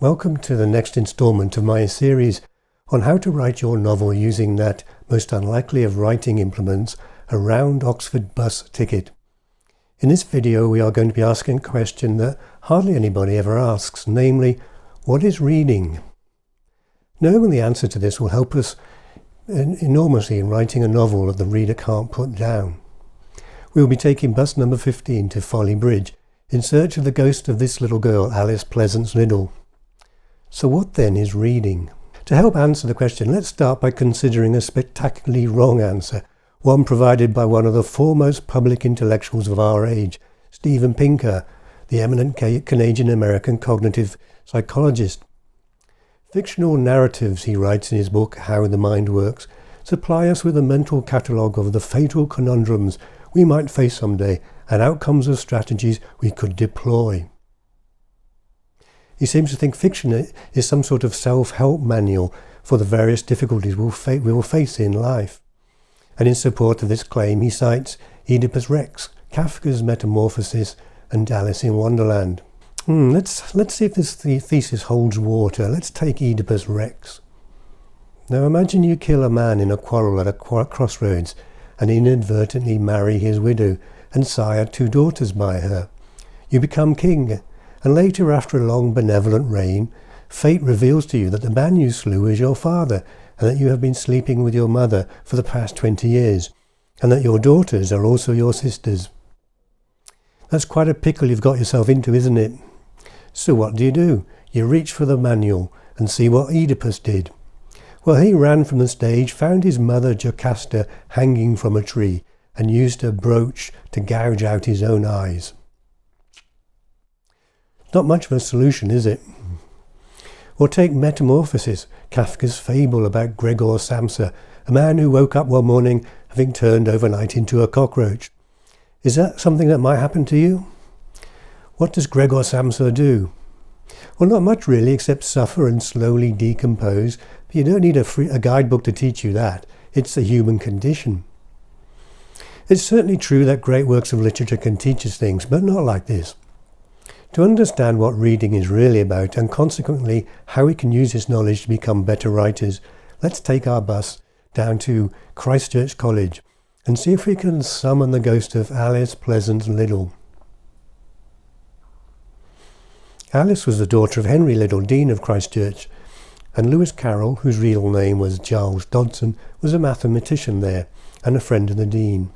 Welcome to the next instalment of my series on how to write your novel using that most unlikely of writing implements, a round Oxford bus ticket. In this video we are going to be asking a question that hardly anybody ever asks, namely, what is reading? Knowing the answer to this will help us enormously in writing a novel that the reader can't put down. We will be taking bus number 15 to Folly Bridge in search of the ghost of this little girl, Alice Pleasance Liddell. So what then is reading? To help answer the question, let's start by considering a spectacularly wrong answer, one provided by one of the foremost public intellectuals of our age, Steven Pinker, the eminent Canadian-American cognitive psychologist. Fictional narratives, he writes in his book How the Mind Works, supply us with a mental catalogue of the fatal conundrums we might face someday and outcomes of strategies we could deploy. He seems to think fiction is some sort of self-help manual for the various difficulties we will face in life. And in support of this claim he cites Oedipus Rex, Kafka's Metamorphosis and Alice in Wonderland. Let's see if this thesis holds water. Let's take Oedipus Rex. Now imagine you kill a man in a quarrel at a crossroads and inadvertently marry his widow and sire two daughters by her. You become king, and later, after a long benevolent reign, fate reveals to you that the man you slew is your father, and that you have been sleeping with your mother for the past 20 years, and that your daughters are also your sisters. That's quite a pickle you've got yourself into, isn't it? So what do? You reach for the manual and see what Oedipus did. Well, he ran from the stage, found his mother Jocasta hanging from a tree, and used a brooch to gouge out his own eyes. Not much of a solution, is it? Or take Metamorphosis, Kafka's fable about Gregor Samsa, a man who woke up one morning having turned overnight into a cockroach. Is that something that might happen to you? What does Gregor Samsa do? Well, not much really, except suffer and slowly decompose. But you don't need a guidebook to teach you that. It's the human condition. It's certainly true that great works of literature can teach us things, but not like this. To understand what reading is really about, and consequently how we can use this knowledge to become better writers, let's take our bus down to Christ Church College and see if we can summon the ghost of Alice Pleasance Liddell. Alice was the daughter of Henry Liddell, Dean of Christ Church, and Lewis Carroll, whose real name was Charles Dodson, was a mathematician there and a friend of the Dean.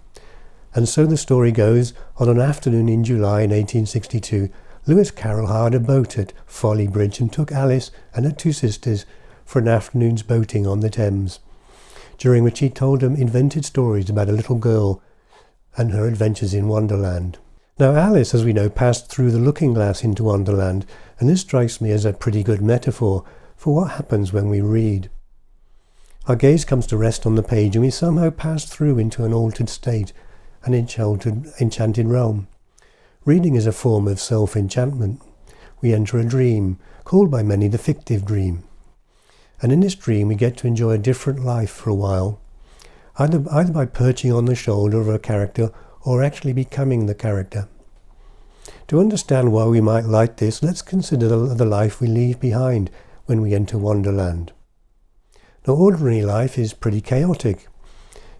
And so the story goes, on an afternoon in July in 1862, Lewis Carroll hired a boat at Folly Bridge and took Alice and her two sisters for an afternoon's boating on the Thames, during which he told them invented stories about a little girl and her adventures in Wonderland. Now Alice, as we know, passed through the looking glass into Wonderland, and this strikes me as a pretty good metaphor for what happens when we read. Our gaze comes to rest on the page and we somehow pass through into an altered state, an enchanted realm. Reading is a form of self-enchantment. We enter a dream, called by many the fictive dream. And in this dream we get to enjoy a different life for a while, either by perching on the shoulder of a character or actually becoming the character. To understand why we might like this, let's consider the life we leave behind when we enter Wonderland. Now, ordinary life is pretty chaotic.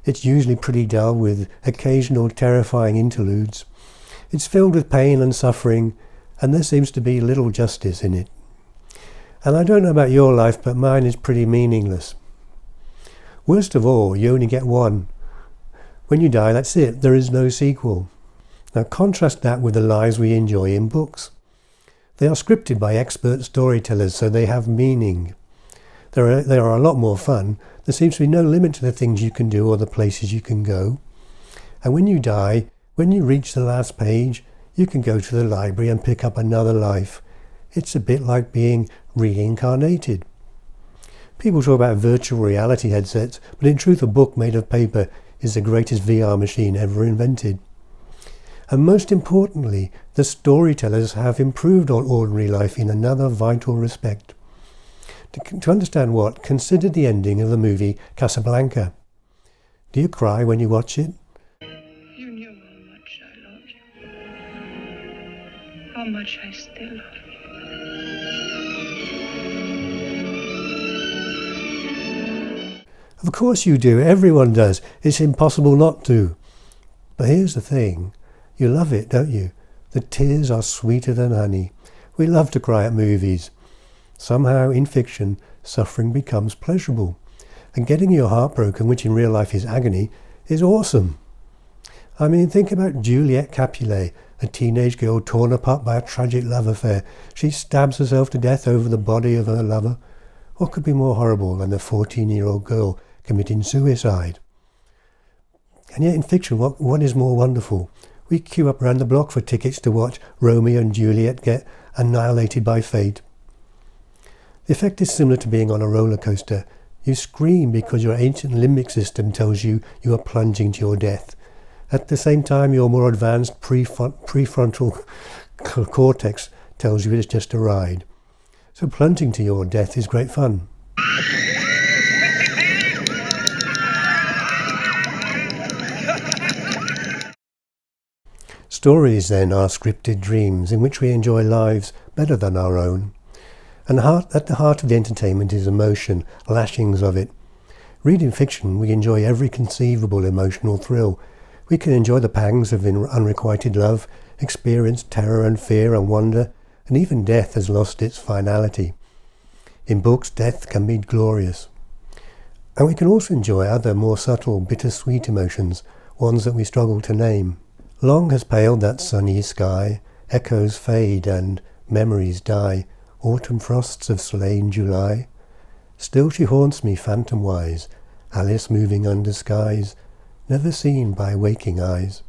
It's usually pretty dull with occasional terrifying interludes. It's filled with pain and suffering, and there seems to be little justice in it. And I don't know about your life, but mine is pretty meaningless. Worst of all, you only get one. When you die, that's it. There is no sequel. Now contrast that with the lives we enjoy in books. They are scripted by expert storytellers, so they have meaning. They are a lot more fun. There seems to be no limit to the things you can do or the places you can go. And when you die, when you reach the last page, you can go to the library and pick up another life. It's a bit like being reincarnated. People talk about virtual reality headsets, but in truth a book made of paper is the greatest VR machine ever invented. And most importantly, the storytellers have improved on ordinary life in another vital respect. To understand what, consider the ending of the movie Casablanca. Do you cry when you watch it? You knew how much I loved you. How much I still love you. Of course you do, everyone does. It's impossible not to. But here's the thing. You love it, don't you? The tears are sweeter than honey. We love to cry at movies. Somehow, in fiction, suffering becomes pleasurable. And getting your heart broken, which in real life is agony, is awesome. I mean, think about Juliette Capulet, a teenage girl torn apart by a tragic love affair. She stabs herself to death over the body of her lover. What could be more horrible than a 14-year-old girl committing suicide? And yet in fiction, what is more wonderful? We queue up round the block for tickets to watch Romeo and Juliet get annihilated by fate. The effect is similar to being on a roller coaster. You scream because your ancient limbic system tells you you are plunging to your death. At the same time, your more advanced prefrontal cortex tells you it's just a ride. So plunging to your death is great fun. Stories, then, are scripted dreams in which we enjoy lives better than our own. And at the heart of the entertainment is emotion, lashings of it. Reading fiction, we enjoy every conceivable emotional thrill. We can enjoy the pangs of unrequited love, experience terror and fear and wonder, and even death has lost its finality. In books, death can be glorious. And we can also enjoy other more subtle, bittersweet emotions, ones that we struggle to name. Long has paled that sunny sky, echoes fade and memories die, autumn frosts have slain July. Still she haunts me phantom-wise, Alice moving under skies, never seen by waking eyes,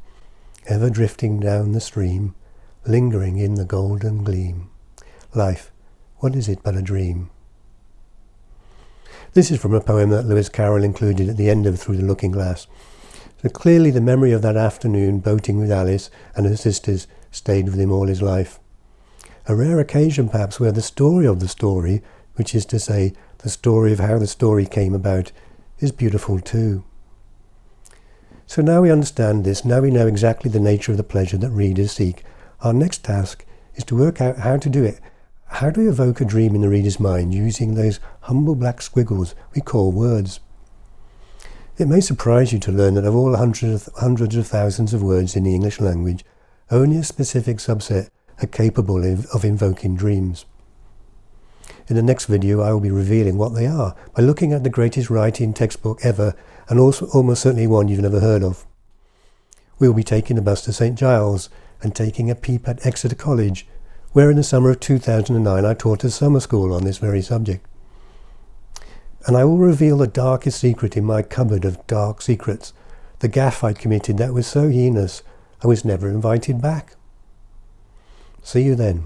ever drifting down the stream, lingering in the golden gleam. Life, what is it but a dream? This is from a poem that Lewis Carroll included at the end of Through the Looking Glass. So clearly the memory of that afternoon boating with Alice and her sisters stayed with him all his life. A rare occasion perhaps where the story of the story, which is to say the story of how the story came about, is beautiful too. So now we understand this, now we know exactly the nature of the pleasure that readers seek. Our next task is to work out how to do it. How do we evoke a dream in the reader's mind using those humble black squiggles we call words? It may surprise you to learn that of all hundreds of thousands of words in the English language, only a specific subset are capable of invoking dreams. In the next video I will be revealing what they are by looking at the greatest writing textbook ever, and also almost certainly one you've never heard of. We will be taking the bus to St. Giles and taking a peep at Exeter College, where in the summer of 2009 I taught a summer school on this very subject. And I will reveal the darkest secret in my cupboard of dark secrets, the gaffe I'd committed that was so heinous I was never invited back. See you then.